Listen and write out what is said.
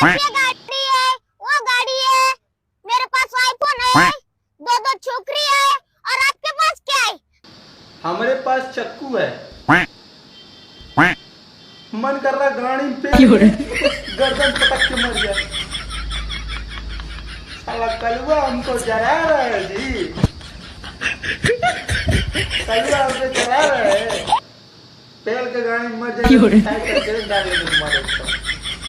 ये गाड़ी है, वो गाड़ी है, मेरे पास आईफोन है, दो दो छोकरी है, और आपके पास क्या है? हमारे पास चक्कू है। मन कर रहा गाड़ी पे गर्दन पटक के मर गया। साला कलवा हमको जला रहा है जी, कलवा हमको जला रहा है। पेल के गाड़ी मर जाएगी, साइकिल के डाल देंगे तुम्हारे ऊपर।